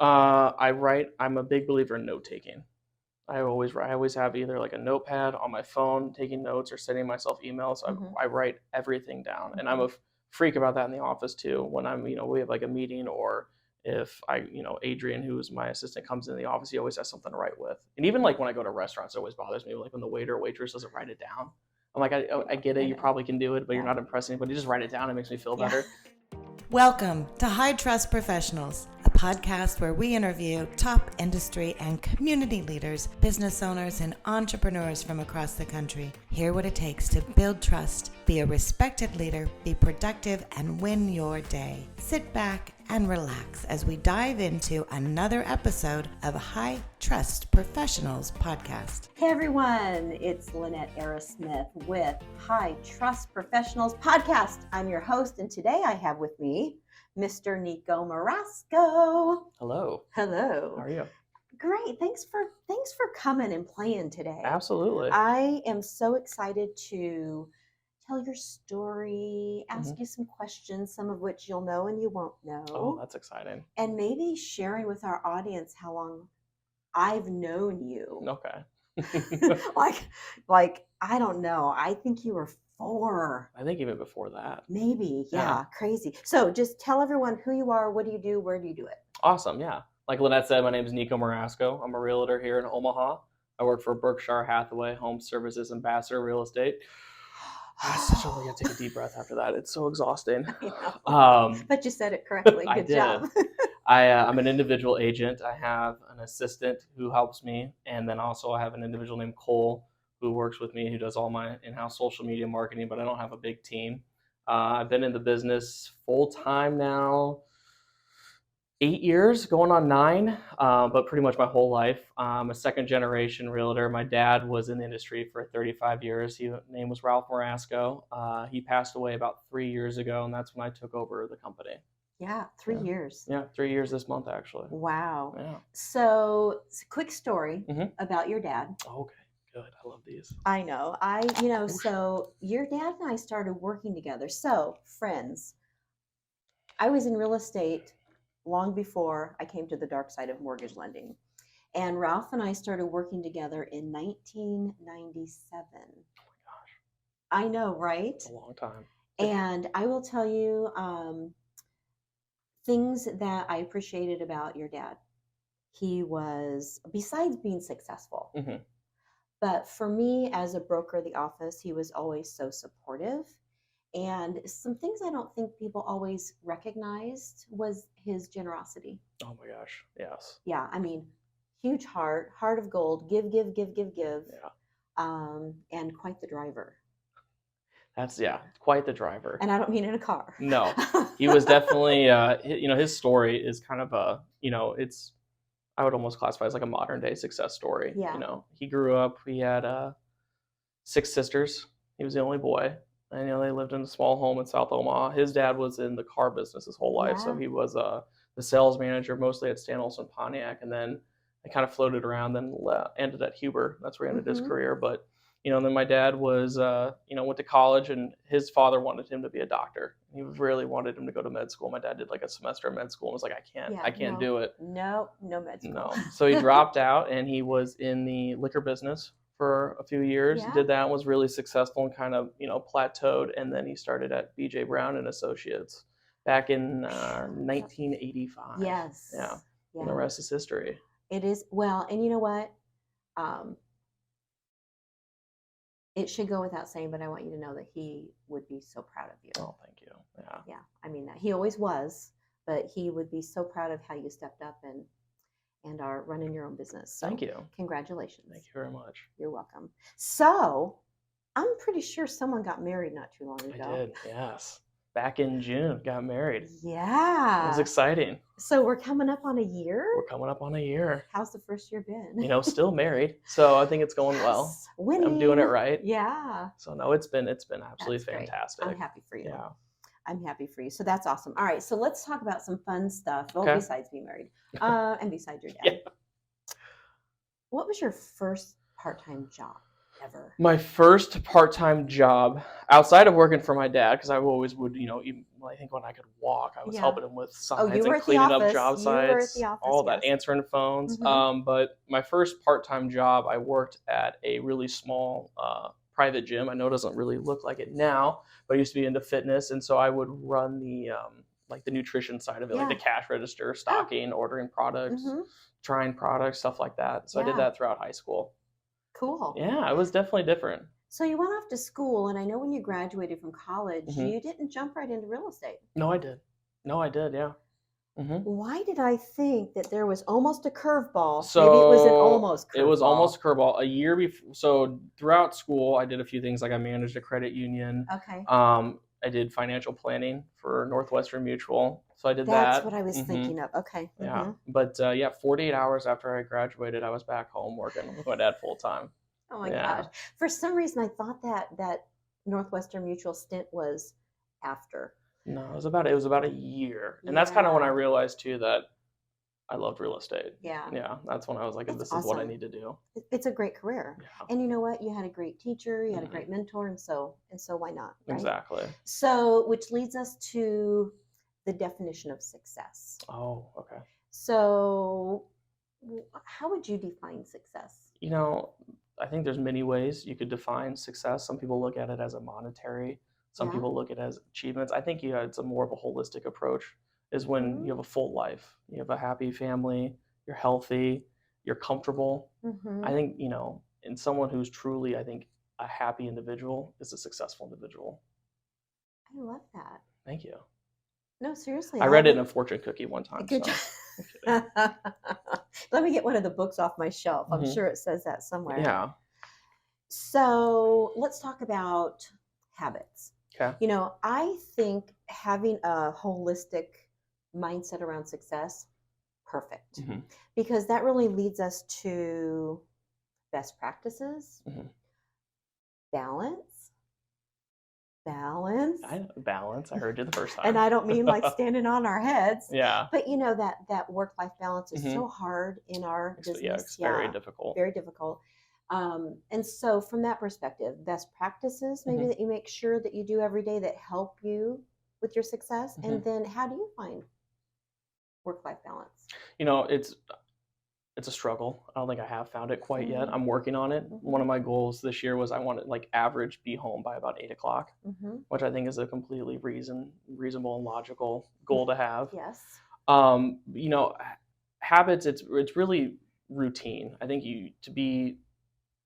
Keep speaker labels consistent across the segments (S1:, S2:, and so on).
S1: I'm a big believer in note taking. I always have either like a notepad on my phone, taking notes, or sending myself emails. I write everything down, and I'm a freak about that in the office too. When we have like a meeting, or if Adrian, who's my assistant, comes in the office, he always has something to write with. And even like when I go to restaurants, it always bothers me, like when the waiter or waitress doesn't write it down. I'm like, I get it, you probably can do it, but you're not impressing anybody. Just write it down. It makes me feel better.
S2: Welcome to High Trust Professionals, a podcast where we interview top industry and community leaders, business owners, and entrepreneurs from across the country. Hear what it takes to build trust, be a respected leader, be productive, and win your day. Sit back and relax as we dive into another episode of High Trust Professionals podcast.
S3: Hey everyone, it's Lynette Arrasmith with High Trust Professionals podcast. I'm your host, and today I have with me Mr. Nico Marasco.
S1: Hello.
S3: Hello.
S1: How are you?
S3: Great. Thanks for coming and playing today.
S1: Absolutely.
S3: I am so excited to tell your story, ask you some questions, some of which you'll know and you won't know.
S1: Oh, that's exciting.
S3: And maybe sharing with our audience how long I've known you.
S1: Okay.
S3: like I don't know. I think you were 4.
S1: I think even before that.
S3: Maybe. Yeah. Crazy. So just tell everyone who you are, what do you do, where do you do it?
S1: Awesome. Yeah. Like Lynette said, my name is Nico Marasco. I'm a realtor here in Omaha. I work for Berkshire Hathaway, Home Services Ambassador Real Estate. I gotta take a deep breath after that. It's so exhausting.
S3: But you said it correctly. Good job.
S1: I'm an individual agent. I have an assistant who helps me, and then also I have an individual named Cole who works with me, who does all my in-house social media marketing, but I don't have a big team. I've been in the business full-time now 8 years, going on 9, but pretty much my whole life. I'm a second-generation realtor. My dad was in the industry for 35 years. His name was Ralph Marasco. He passed away about 3 years ago, and that's when I took over the company.
S3: Yeah, 3 years.
S1: Yeah, 3 years this month, actually.
S3: Wow.
S1: Yeah.
S3: So, quick story about your dad.
S1: Okay, good. I love these.
S3: I know. So your dad and I started working together. So, friends, I was in real estate long before I came to the dark side of mortgage lending. And Ralph and I started working together in 1997. Oh my
S1: gosh.
S3: I know, right?
S1: It's a long time.
S3: And I will tell you things that I appreciated about your dad. He was, besides being successful, but for me as a broker of the office, he was always so supportive. And some things I don't think people always recognized was his generosity.
S1: Oh my gosh, yes.
S3: Yeah, I mean, huge heart of gold, give.
S1: Yeah.
S3: And quite the driver.
S1: That's, quite the driver.
S3: And I don't mean in a car.
S1: No, he was definitely, his story is kind of I would almost classify as like a modern day success story.
S3: Yeah.
S1: He grew up, he had 6 sisters. He was the only boy. And, they lived in a small home in South Omaha. His dad was in the car business his whole life. Yeah. So he was the sales manager, mostly at Stan Olson Pontiac. And then I kind of floated around, then ended at Huber. That's where he ended his career. But, then my dad was, went to college, and his father wanted him to be a doctor. He really wanted him to go to med school. My dad did like a semester of med school and was like, I can't do it.
S3: No med school.
S1: No. So he dropped out, and he was in the liquor business for a few years.
S3: Yeah.
S1: Did that, was really successful, and kind of, plateaued. And then he started at BJ Brown and Associates back in 1985.
S3: Yes.
S1: Yeah. And the rest is history.
S3: It is. Well, and you know what? It should go without saying, but I want you to know that he would be so proud of you.
S1: Oh, thank you. Yeah.
S3: Yeah. I mean, that he always was, but he would be so proud of how you stepped up and are running your own business. So
S1: thank you.
S3: Congratulations.
S1: Thank you very much.
S3: You're welcome. So I'm pretty sure someone got married not too long ago.
S1: I did, yes. Back in June, got married.
S3: Yeah.
S1: It was exciting.
S3: So we're coming up on a year?
S1: We're coming up on a year.
S3: How's the first year been?
S1: Still married. So I think it's going well.
S3: Winning.
S1: I'm doing it right.
S3: Yeah.
S1: So no, it's been absolutely fantastic.
S3: I'm happy for you.
S1: Yeah.
S3: I'm happy for you. So that's awesome. All right. So let's talk about some fun stuff. Well, besides being married and besides your dad.
S1: Yeah.
S3: What was your first part-time job ever?
S1: My first part-time job outside of working for my dad, because I always would, even I think when I could walk, I was
S3: Yeah.
S1: helping him with
S3: Oh, you
S1: signs
S3: were
S1: and
S3: at the
S1: cleaning up
S3: office.
S1: job
S3: You were at
S1: sites,
S3: the office,
S1: all that,
S3: yes.
S1: answering phones.
S3: Mhm.
S1: But my first part-time job, I worked at a really small private gym. I know it doesn't really look like it now, but I used to be into fitness, and so I would run the like the nutrition side of it, like the
S3: Yeah.
S1: cash register,
S3: Oh.
S1: stocking, ordering products,
S3: Mhm.
S1: trying products, stuff like that. So I did
S3: Yeah.
S1: that throughout high school.
S3: Cool.
S1: Yeah, it was definitely different.
S3: So you went off to school, and I know when you graduated from college,
S1: hmm
S3: you didn't jump right into real estate.
S1: No, I did. No, I did. Yeah. hmm
S3: Why did I think that there was almost a curveball? Maybe it was an
S1: So
S3: almost
S1: it was almost
S3: curveball.
S1: a curveball. A year before, so throughout school, I did a few things. Like I managed a credit union.
S3: Okay.
S1: I did financial planning for Northwestern Mutual. So I did
S3: That's
S1: that.
S3: what I was thinking of. Okay.
S1: Yeah.
S3: Mhm.
S1: But yeah, 48 hours after I graduated, I was back home working with my dad full time.
S3: Oh my
S1: Yeah.
S3: gosh. For some reason, I thought that Northwestern Mutual stint was after.
S1: No, it was about a year, and that's kind of when I
S3: Yeah.
S1: realized too that I loved real estate.
S3: Yeah.
S1: Yeah, that's when I was like,
S3: That's
S1: this is what I
S3: awesome.
S1: need to do.
S3: It's a great career.
S1: Yeah.
S3: And you know what? You had a great teacher, you had a
S1: Mhm.
S3: great mentor, and so why not, right?
S1: Exactly.
S3: So, which leads us to the definition of success.
S1: Oh, okay.
S3: So, how would you define success?
S1: You know, I think there's many ways you could define success. Some people look at it as a monetary. Some
S3: Yeah.
S1: people look at it as achievements. I think it's a more of a holistic approach. Is when
S3: Mhm.
S1: you have a full life, you have a happy family, you're healthy, you're comfortable. I
S3: Mhm.
S1: think and someone who's truly, I think, a happy individual is a successful individual.
S3: I love that.
S1: Thank you.
S3: No, seriously,
S1: I read it in a fortune cookie one time.
S3: good
S1: So
S3: job.
S1: I'm kidding.
S3: Let me get one of the books off my shelf. I'm
S1: Mhm.
S3: sure it says that somewhere.
S1: Yeah.
S3: So let's talk about habits.
S1: Okay.
S3: I think having a holistic mindset around success, perfect.
S1: hmm
S3: Because that really leads us to best practices,
S1: hmm
S3: balance, balance.
S1: Balance. I heard you the first time.
S3: And I don't mean like standing on our heads,
S1: Yeah.
S3: but that work-life balance is
S1: hmm
S3: so hard in our
S1: Yeah,
S3: business.
S1: it's very difficult.
S3: Very difficult. And so from that perspective, best practices maybe
S1: hmm
S3: that you make sure that you do every day that help you with your success.
S1: hmm
S3: And then how do you find work-life balance?
S1: It's a struggle. I don't think I have found it quite yet.
S3: Mhm.
S1: I'm working on it. One of
S3: Mhm.
S1: my goals this year was I wanted like average be home by about 8 o'clock,
S3: Mhm.
S1: which I think is a completely reasonable and logical goal to have.
S3: Yes.
S1: Habits. It's really routine. I think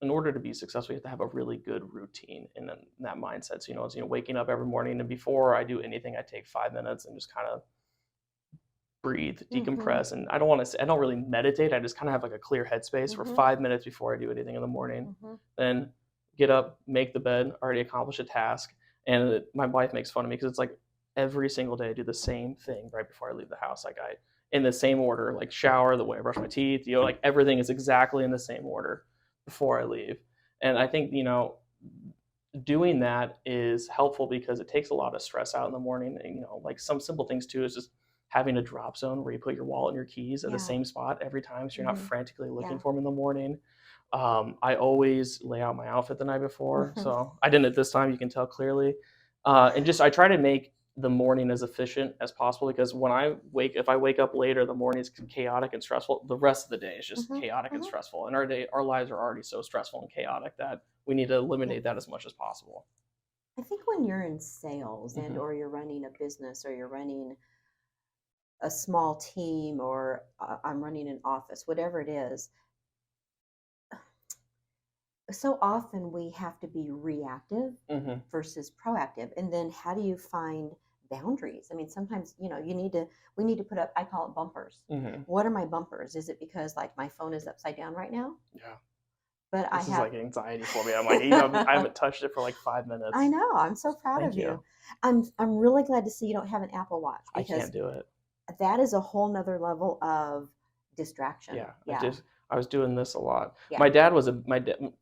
S1: in order to be successful, you have to have a really good routine and then that mindset. So it's waking up every morning, and before I do anything, I take 5 minutes and just kind of breathe,
S3: Mhm.
S1: decompress. And I don't really meditate. I just kind of have like a clear headspace for
S3: Mhm.
S1: 5 minutes before I do anything in the morning.
S3: Mhm.
S1: Then get up, make the bed, already accomplish a task. And my wife makes fun of me because it's like every single day I do the same thing right before I leave the house. Like in the same order, like shower, the way I brush my teeth, like everything is exactly in the same order before I leave. And I think, doing that is helpful because it takes a lot of stress out in the morning. And, like some simple things too is just having a drop zone where you put your wallet and your keys at the
S3: Yeah.
S1: same spot every time, so you're not
S3: Mhm.
S1: frantically looking
S3: Yeah.
S1: for them in the morning. I always lay out my outfit the night before, so I didn't at this time. You can tell clearly, and just I try to make the morning as efficient as possible because if I wake up later, the morning is chaotic and stressful. The rest of the day is just
S3: Mhm.
S1: chaotic and
S3: Mhm.
S1: stressful, and our lives are already so stressful and chaotic that we need to eliminate
S3: Yeah.
S1: that as much as possible.
S3: I think when you're in sales and
S1: hmm
S3: or you're running a business or you're running a small team or I'm running an office, whatever it is, so often we have to be reactive
S1: hmm
S3: versus proactive. And then how do you find boundaries? I mean, sometimes, we need to put up, I call it bumpers.
S1: hmm
S3: What are my bumpers? Is it because like my phone is upside down right now?
S1: Yeah.
S3: But I
S1: This is
S3: have,
S1: like anxiety for me. I'm like, I haven't touched it for like 5 minutes.
S3: I know, I'm so proud
S1: Thank
S3: of you.
S1: you.
S3: I'm really glad to see you don't have an Apple Watch
S1: I
S3: because
S1: can't do it.
S3: that is a whole nother level of distraction.
S1: Yeah.
S3: Yeah.
S1: I was doing this a lot.
S3: Yeah.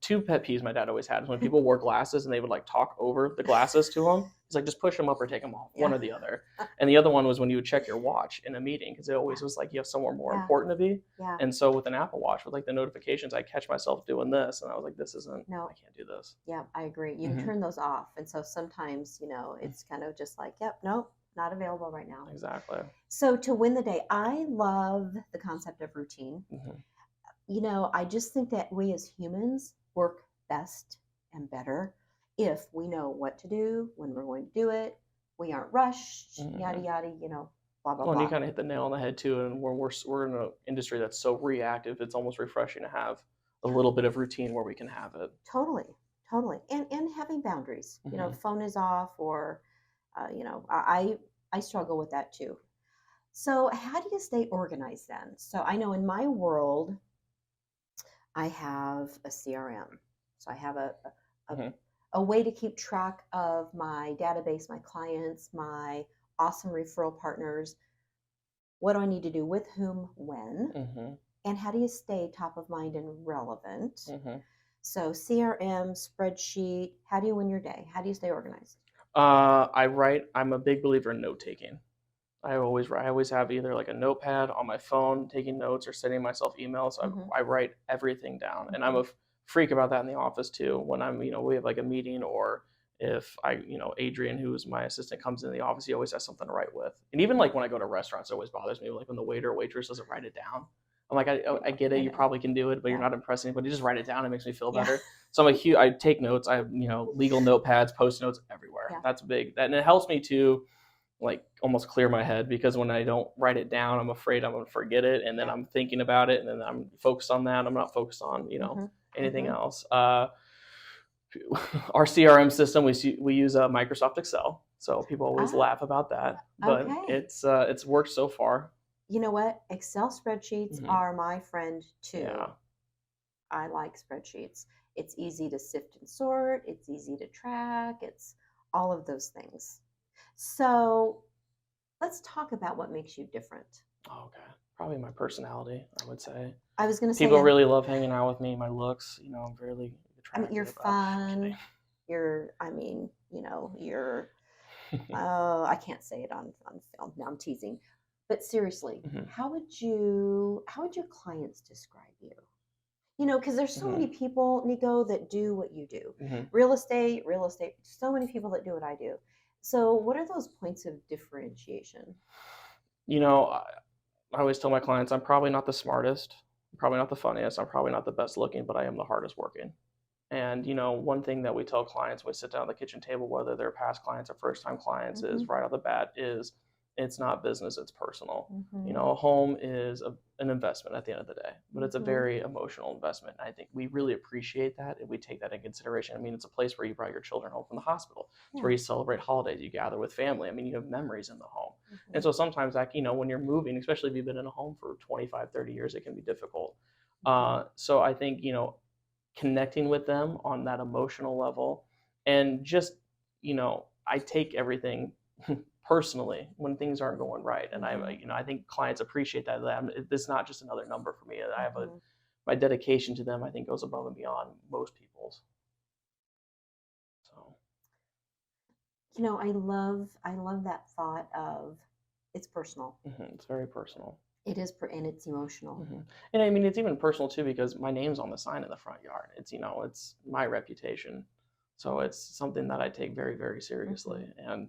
S1: Two pet peeves my dad always had is when people wore glasses and they would like talk over the glasses to him. He's like, just push them up or take them off, one
S3: Yeah.
S1: or the other. And the other one was when you would check your watch in a meeting because it always
S3: Yeah.
S1: was like you have somewhere more
S3: Yeah.
S1: important to be.
S3: Yeah.
S1: And so with an Apple Watch, with like the notifications, I catch myself doing this, and I was like,
S3: No.
S1: I can't do this.
S3: Yeah, I agree. You can
S1: Mhm.
S3: turn those off. And so sometimes, it's kind of just like, yep, nope, not available right now.
S1: Exactly.
S3: So to win the day, I love the concept of routine. I just think that we as humans work best and better if we know what to do, when we're going to do it. We aren't rushed, yada, yada, blah, blah,
S1: Well, and you
S3: blah.
S1: kind of hit the nail on the head too. And we're in an industry that's so reactive, it's almost refreshing to have a little bit of routine where we can have it.
S3: Totally. And having boundaries, phone is off or, I struggle with that too. So how do you stay organized then? So I know in my world, I have a CRM. So I have a way to keep track of my database, my clients, my awesome referral partners. What do I need to do with whom, when? And how do you stay top of mind and relevant? So CRM, spreadsheet, how do you win your day? How do you stay organized?
S1: I'm a big believer in note taking. I always have either like a notepad on my phone, taking notes or sending myself emails. I write everything down, and I'm a freak about that in the office too. When we have like a meeting, or if Adrian, who is my assistant, comes in the office, he always has something to write with. And even like when I go to restaurants, it always bothers me, like when the waiter or waitress doesn't write it down. I'm like, I get it. You probably can do it, but you're not impressing anybody. Just write it down. It makes me feel better. So I take notes. I have, legal notepads, post notes everywhere. That's big. And it helps me to like almost clear my head, because when I don't write it down, I'm afraid I'm going to forget it. And then I'm thinking about it, and then I'm focused on that. I'm not focused on, anything else. Our CRM system, we use Microsoft Excel. So people always laugh about that, but it's worked so far.
S3: You know what? Excel spreadsheets are my friend too.
S1: Yeah.
S3: I like spreadsheets. It's easy to sift and sort. It's easy to track. It's all of those things. So let's talk about what makes you different.
S1: Okay. Probably my personality, I would say.
S3: I was going to say,
S1: people really love hanging out with me. My looks, I'm really attractive.
S3: You're fun. You're, I can't say it on film. Now I'm teasing. But seriously, how would your clients describe you? Because there's so many people, Nico, that do what you do. Real estate, so many people that do what I do. So what are those points of differentiation?
S1: I always tell my clients, I'm probably not the smartest, I'm probably not the funniest, I'm probably not the best looking, but I am the hardest working. And, one thing that we tell clients when we sit down at the kitchen table, whether they're past clients or first time clients, is right off the bat is it's not business, it's personal. A home is an investment at the end of the day, but it's a very emotional investment. And I think we really appreciate that, and we take that in consideration. It's a place where you brought your children home from the hospital. It's where you celebrate holidays, you gather with family. You have memories in the home. And so sometimes when you're moving, especially if you've been in a home for 25, 30 years, it can be difficult. So I think, connecting with them on that emotional level, and just, I take everything personally when things aren't going right. And I think clients appreciate that. It's not just another number for me. I have my dedication to them, I think, goes above and beyond most people's. So,
S3: I love that thought of it's personal.
S1: It's very personal.
S3: It is, and it's emotional.
S1: And it's even personal too, because my name's on the sign in the front yard. It's, it's my reputation. So it's something that I take very, very seriously. And,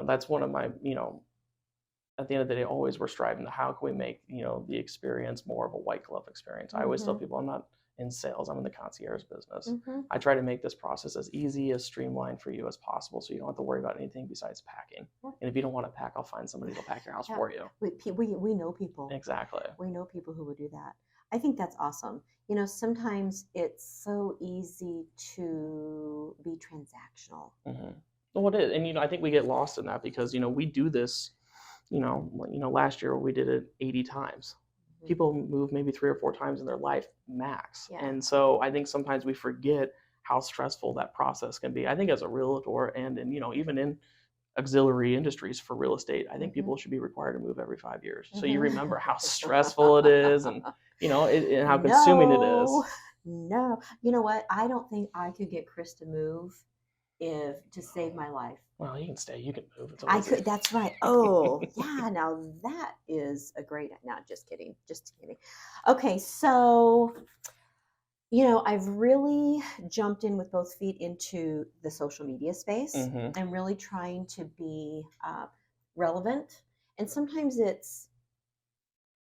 S1: that's one of my, at the end of the day, always we're striving to how can we make, the experience more of a white glove experience. I always tell people I'm not in sales, I'm in the concierge business. I try to make this process as easy, as streamlined for you as possible, so you don't have to worry about anything besides packing. And if you don't want to pack, I'll find somebody to pack your house for you.
S3: We know people.
S1: Exactly.
S3: We know people who would do that. I think that's awesome. Sometimes it's so easy to be transactional.
S1: Well, it is. And, I think we get lost in that because, we do this, last year we did it 80 times. People move maybe 3 or 4 times in their life max. And so I think sometimes we forget how stressful that process can be. I think as a realtor and even in auxiliary industries for real estate, I think people should be required to move every 5 years. So you remember how stressful it is, and, and how consuming it is.
S3: No. You know what? I don't think I could get Chris to move to save my life.
S1: Well, you can stay. You can move.
S3: I could. That's right. Oh, yeah. Now that is a great. No, just kidding. Just kidding. Okay, so I've really jumped in with both feet into the social media space. I'm really trying to be relevant, and sometimes it's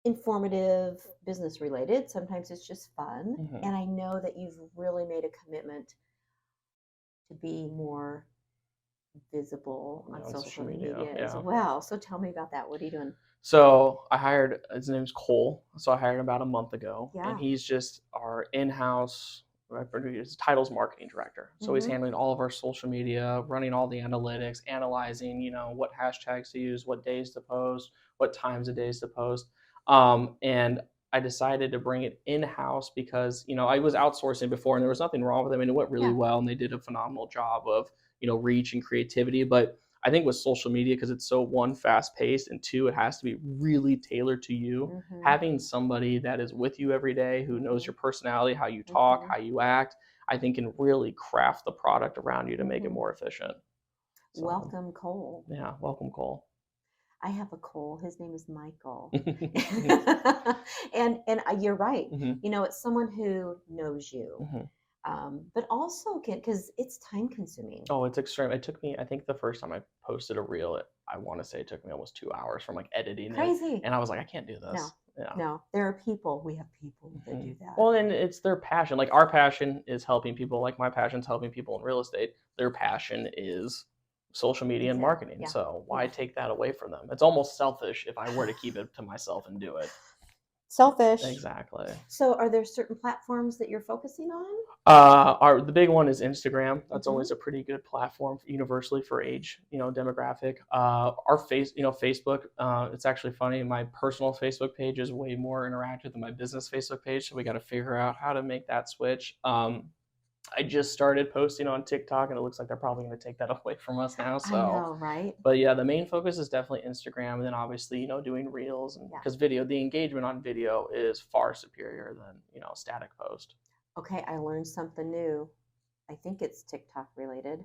S3: informative, business related. Sometimes it's just fun.
S1: Mhm.
S3: And I know that you've really made a commitment to be more visible on social media as
S1: Yeah.
S3: well. So tell me about that. What are you doing?
S1: So I hired, his name's Cole. So I hired him about a month ago, and
S3: Yeah.
S1: he's just our in-house, his title's marketing director. So he's handling all of our social media, running all the analytics, analyzing, what hashtags to use, what days to post, what times of days to post. And I decided to bring it in-house because, I was outsourcing before and there was nothing wrong with them. And it went really well and they did a phenomenal job of, reach and creativity. But I think with social media, because it's so one, fast paced, and two, it has to be really tailored to you. Having somebody that is with you every day who knows your personality, how you talk, how you act, I think can really craft the product around you to make it more efficient. So,
S3: Welcome, Cole.
S1: Yeah, welcome, Cole.
S3: I have a Cole. His name is Michael. and you're right. It's someone who knows you. But also because it's time consuming.
S1: Oh, it's extreme. It took me, I think the first time I posted a reel, I want to say it took me almost 2 hours from editing
S3: Crazy.
S1: it. And I was like, I can't do this.
S3: No, we have people that do that.
S1: Well, and it's their passion. Like our passion is helping people. Like my passion is helping people in real estate. Their passion is social media and marketing. So why take that away from them? It's almost selfish if I were to keep it to myself and do it.
S3: Selfish.
S1: Exactly.
S3: So are there certain platforms that you're focusing on?
S1: The big one is Instagram. That's always a pretty good platform universally for age, demographic. Our Facebook, it's actually funny. My personal Facebook page is way more interactive than my business Facebook page. So we got to figure out how to make that switch. I just started posting on TikTok, and it looks like they're probably going to take that away from us now. So,
S3: I know, right?
S1: But yeah, the main focus is definitely Instagram, and then obviously, doing reels, and because the engagement on video is far superior than static post.
S3: Okay, I learned something new. I think it's TikTok related.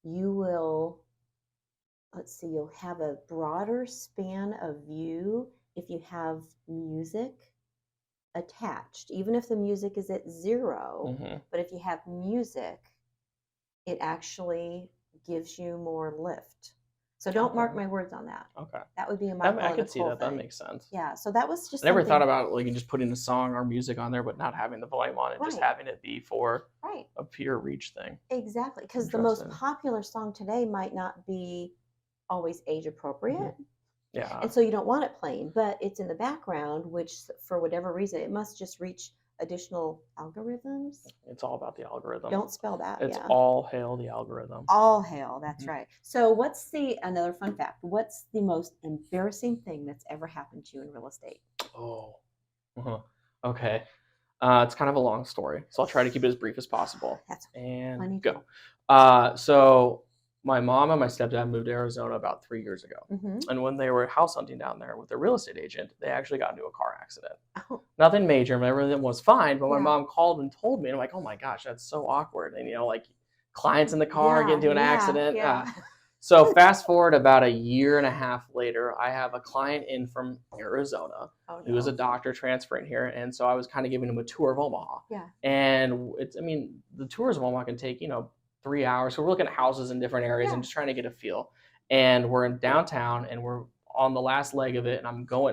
S3: You'll have a broader span of view if you have music attached, even if the music is at 0. But if you have music, it actually gives you more lift. So don't mark my words on that.
S1: Okay.
S3: That would be a Michael
S1: I could see that. That makes sense.
S3: Yeah. So that was just.
S1: I never thought about just putting the song or music on there, but not having the volume on it, just having it be for a pure reach thing.
S3: Exactly, because the most popular song today might not be always age appropriate.
S1: Yeah.
S3: And so you don't want it playing, but it's in the background, which for whatever reason, it must just reach additional algorithms.
S1: It's all about the algorithm.
S3: Don't spell that.
S1: It's all hail the algorithm.
S3: All hail, that's right. So another fun fact, what's the most embarrassing thing that's ever happened to you in real estate?
S1: Oh, okay. It's kind of a long story, so I'll try to keep it as brief as possible.
S3: That's
S1: and go. So my mom and my stepdad moved to Arizona about 3 years ago. And when they were house hunting down there with their real estate agent, they actually got into a car accident. Nothing major, everything was fine, but my mom called and told me, and I'm like, oh my gosh, that's so awkward. And clients in the car get into an accident. So fast forward about 1.5 years later, I have a client in from Arizona who is a doctor transferring here. And so I was kind of giving him a tour of Omaha. And the tours of Omaha can take, 3 hours. So we're looking at houses in different areas and just trying to get a feel. And we're in downtown and we're on the last leg of it. And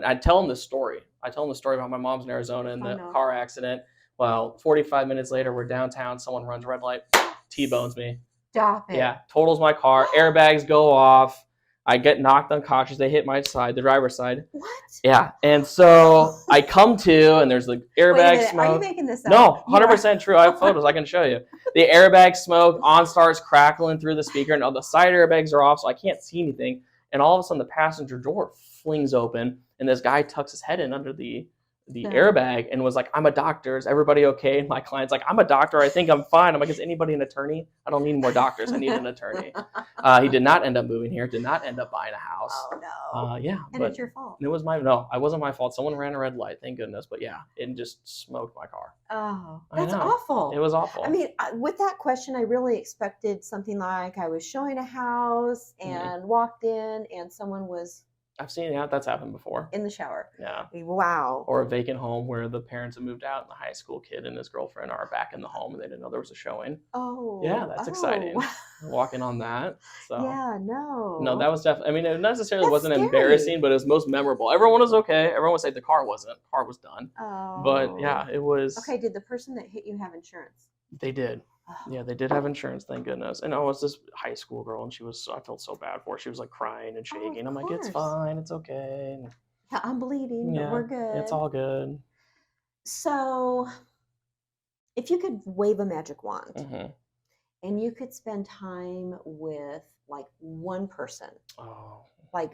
S1: I tell him the story. I tell him the story about my mom's in Arizona and the car accident. Well, 45 minutes later, we're downtown. Someone runs red light, T-bones me.
S3: Stop it.
S1: Yeah, totals my car. Airbags go off. I get knocked unconscious. They hit my side, the driver's side.
S3: What?
S1: Yeah, and so I come to, and there's the airbag smoke.
S3: Are you making this up?
S1: No, 100% true. I have photos. I can show you. The airbag smoke, OnStar's crackling through the speaker, and all the side airbags are off, so I can't see anything. And all of a sudden, the passenger door flings open, and this guy tucks his head in under the airbag and was like, I'm a doctor. Is everybody okay? And my client's like, I'm a doctor. I think I'm fine. I'm like, is anybody an attorney? I don't need more doctors. I need an attorney. He did not end up moving here. Did not end up buying a house.
S3: Oh, no.
S1: Yeah.
S3: And it's your fault.
S1: It wasn't my fault. Someone ran a red light. Thank goodness. But yeah, it just smoked my car.
S3: Oh, that's awful.
S1: It was awful.
S3: I mean, with that question, I really expected something like I was showing a house and walked in and someone was
S1: I've seen that's happened before.
S3: in the shower.
S1: Yeah.
S3: Wow.
S1: Or a vacant home where the parents have moved out and the high school kid and his girlfriend are back in the home and they didn't know there was a showing.
S3: Oh.
S1: Yeah, that's exciting. Walking on that. So
S3: Yeah, no.
S1: no, that was definitely. I mean, it necessarily
S3: That's
S1: wasn't
S3: scary.
S1: embarrassing, but it was most memorable. Everyone was okay. Everyone would say the car wasn't. Car was done.
S3: Oh.
S1: But yeah, it was.
S3: Okay, did the person that hit you have insurance?
S1: They did. Yeah, they did have insurance, thank goodness. And it was this high school girl, and I felt so bad for her. She was like crying and shaking. I'm like, it's fine, it's okay. And,
S3: yeah, I'm bleeding, but we're good.
S1: It's all good.
S3: So, if you could wave a magic wand and you could spend time with like one person, like,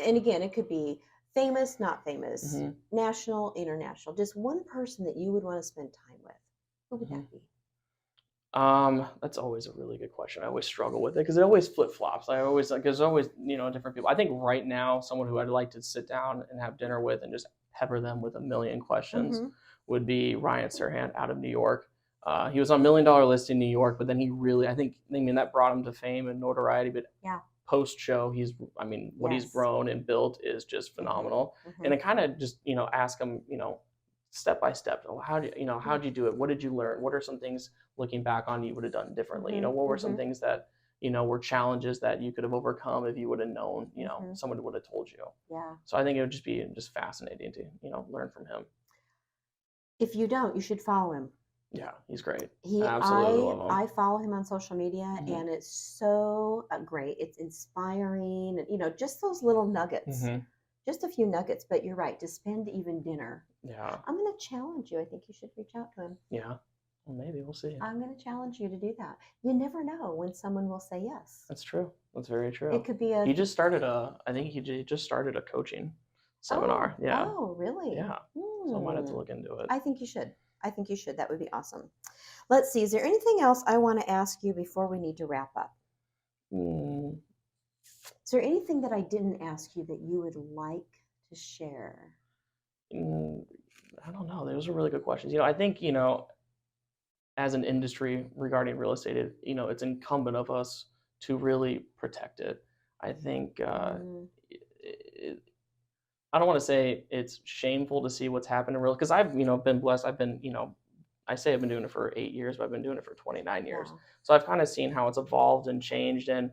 S3: and again, it could be famous, not famous, national, international, just one person that you would want to spend time with, who would that be?
S1: That's always a really good question. I always struggle with it because it always flip-flops. There's always, different people. I think right now, someone who I'd like to sit down and have dinner with and just pepper them with a million questions would be Ryan Serhant out of New York. He was on $1 Million List in New York, but then he really, that brought him to fame and notoriety. But post-show, what he's grown and built is just phenomenal. And I kind of just, ask him, step by step, how'd you do it? What did you learn? What are some things looking back on you would have done differently? What were some things that, were challenges that you could have overcome if you would have known, someone would have told you. Yeah. So I think it would just be fascinating to, learn from him.
S3: If you don't, you should follow him.
S1: Yeah, he's great.
S3: I absolutely love him. I follow him on social media and it's so great. It's inspiring and, just those little nuggets. Just a few nuggets, but you're right. To spend even dinner. Yeah. I'm going to challenge you. I think you should reach out to him.
S1: Yeah. Well, maybe we'll see.
S3: I'm going to challenge you to do that. You never know when someone will say yes.
S1: That's true. That's very true.
S3: It could be
S1: he just started he just started a coaching seminar. Yeah.
S3: Oh, really?
S1: Yeah. So I might have to look into it.
S3: I think you should. That would be awesome. Let's see. Is there anything else I want to ask you before we need to wrap up? Is there anything that I didn't ask you that you would like to share?
S1: I don't know. Those are really good questions. I think, as an industry regarding real estate, it's incumbent of us to really protect it. I think I don't want to say it's shameful to see what's happened in real, because I've, been blessed. I've been, I say I've been doing it for 8 years, but I've been doing it for 29 years. Wow. So I've kind of seen how it's evolved and changed, and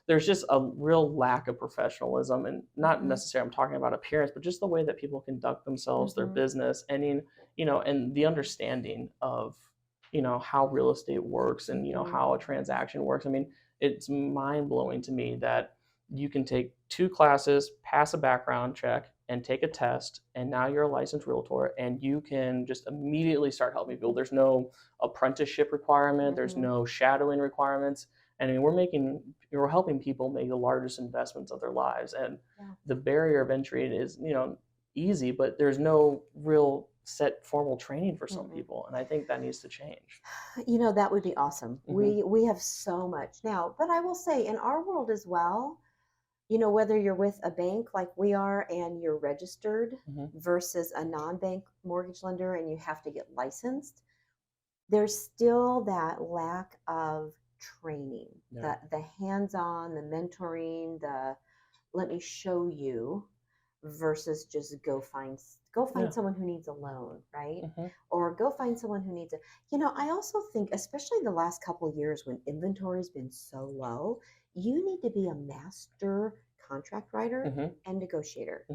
S1: there's just a real lack of professionalism, and not necessarily I'm talking about appearance, but just the way that people conduct themselves, their business, and and the understanding of how real estate works and how a transaction works. I mean, it's mind blowing to me that you can take 2 classes, pass a background check, and take a test, and now you're a licensed realtor, and you can just immediately start helping people. There's no apprenticeship requirement. There's no shadowing requirements. And I mean, we're helping people make the largest investments of their lives. And the barrier of entry is, easy, but there's no real set formal training for some people. And I think that needs to change.
S3: That would be awesome. We have so much now, but I will say in our world as well, whether you're with a bank like we are and you're registered versus a non-bank mortgage lender and you have to get licensed, there's still that lack of training, the hands-on, the mentoring, the let me show you versus just go find someone who needs a loan, right? Or go find someone who needs I also think, especially the last couple of years when inventory has been so low, you need to be a master contract writer and negotiator.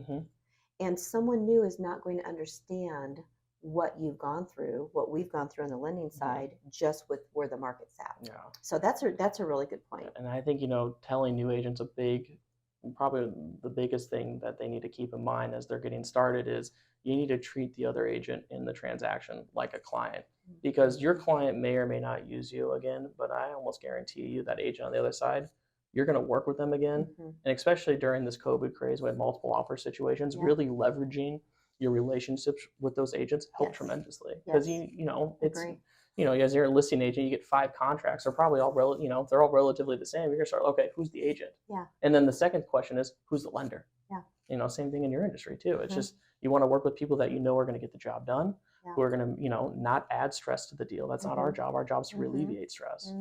S3: And someone new is not going to understand what you've gone through, what we've gone through on the lending side, just with where the market's at. Yeah. So that's a really good point.
S1: And I think, telling new agents probably the biggest thing that they need to keep in mind as they're getting started is you need to treat the other agent in the transaction like a client, because your client may or may not use you again, but I almost guarantee you that agent on the other side, you're going to work with them again. And especially during this COVID craze with multiple offer situations, really leveraging your relationships with those agents help tremendously, because it's as you're a listing agent, you get 5 contracts. They're probably all they're all relatively the same. You're gonna start, okay, who's the agent? Yeah. And then the second question is, who's the lender? Yeah. Same thing in your industry too. It's just you want to work with people that are going to get the job done, who are going to not add stress to the deal. That's not our job. Our job is to alleviate stress.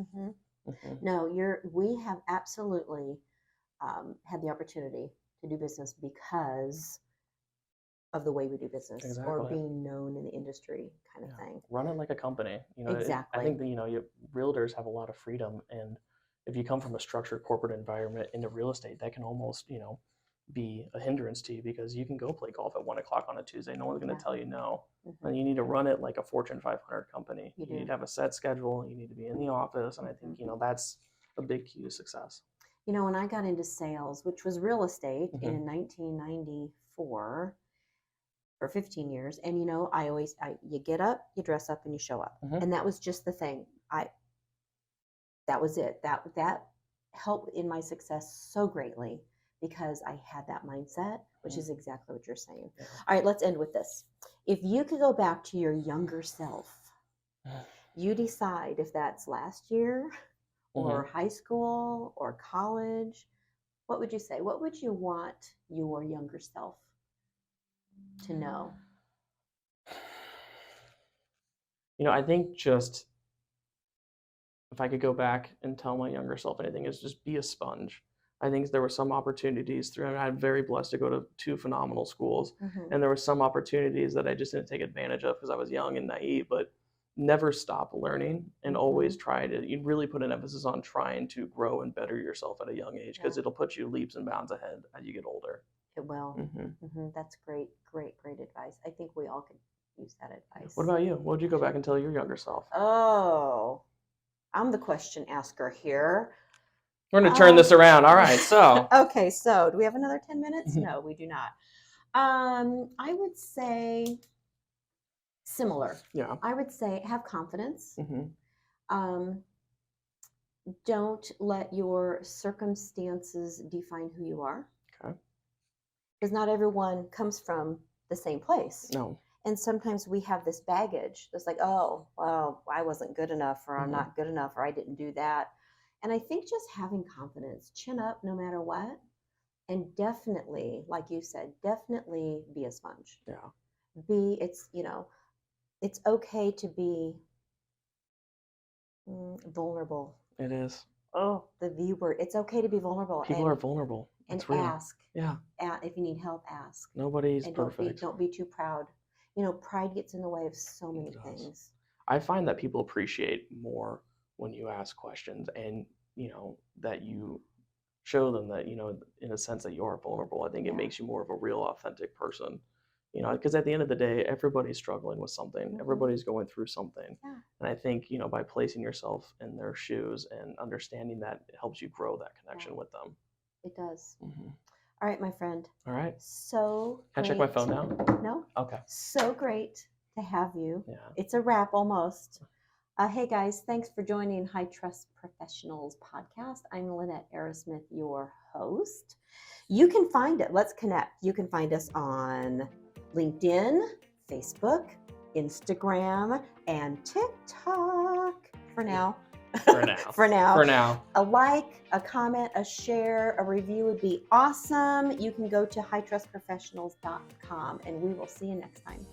S3: No, we have absolutely had the opportunity to do business because of the way we do business or
S1: Exactly.
S3: being known in the industry kind of thing.
S1: Run it like a company.
S3: Exactly.
S1: I think that, realtors have a lot of freedom, and if you come from a structured corporate environment into real estate, that can almost, be a hindrance to you, because you can go play golf at 1 o'clock on a Tuesday. No one's going to tell you no. And you need to run it like a Fortune 500 company. You need to have a set schedule. You need to be in the office. And I think, that's a big key to success.
S3: When I got into sales, which was real estate in 1994 for 15 years. And, you get up, you dress up, and you show up. And that was just the thing. That was it. That helped in my success so greatly because I had that mindset, which is exactly what you're saying. Yeah. All right, let's end with this. If you could go back to your younger self, you decide if that's last year or high school or college, what would you say? What would you want your younger self to know?
S1: I think just if I could go back and tell my younger self anything, is just be a sponge. I think there were some opportunities I'm very blessed to go to 2 phenomenal schools. And there were some opportunities that I just didn't take advantage of because I was young and naive, but never stop learning and always try to, you really put an emphasis on trying to grow and better yourself at a young age, because it'll put you leaps and bounds ahead as you get older.
S3: It will. That's great advice. I think we all could use that advice.
S1: What about you? What would you go back and tell your younger self?
S3: Oh, I'm the question asker here.
S1: We're going to turn this around. All right. So.
S3: Okay. So do we have another 10 minutes? No, we do not. I would say similar.
S1: Yeah.
S3: I would say have confidence. Don't let your circumstances define who you are.
S1: Okay.
S3: Because not everyone comes from the same place.
S1: No.
S3: And sometimes we have this baggage that's like, oh, well, I wasn't good enough, or I'm not good enough, or I didn't do that. And I think just having confidence, chin up no matter what, and definitely, like you said, definitely be a sponge.
S1: Yeah.
S3: It's okay to be vulnerable.
S1: It is.
S3: Oh, the V word. It's okay to be vulnerable.
S1: People are vulnerable.
S3: And
S1: real.
S3: Ask.
S1: Yeah.
S3: If you need help, ask.
S1: Nobody's
S3: and
S1: perfect.
S3: Don't be too proud. Pride gets in the way of so many things.
S1: I find that people appreciate more when you ask questions and, that you show them that, in a sense that you are vulnerable. I think it makes you more of a real, authentic person, because at the end of the day, everybody's struggling with something. Everybody's going through something. Yeah. And I think, by placing yourself in their shoes and understanding that, it helps you grow that connection with them.
S3: It does. All right, my friend.
S1: All right.
S3: So
S1: Can I check my phone now?
S3: No.
S1: Okay.
S3: So great to have you.
S1: Yeah.
S3: It's a wrap almost. Hey guys, thanks for joining High Trust Professionals podcast. I'm Lynette Arrasmith, your host. You can find it. Let's connect. You can find us on LinkedIn, Facebook, Instagram, and TikTok for now. For now. A like, a comment, a share, a review would be awesome. You can go to hightrustprofessionals.com, and we will see you next time.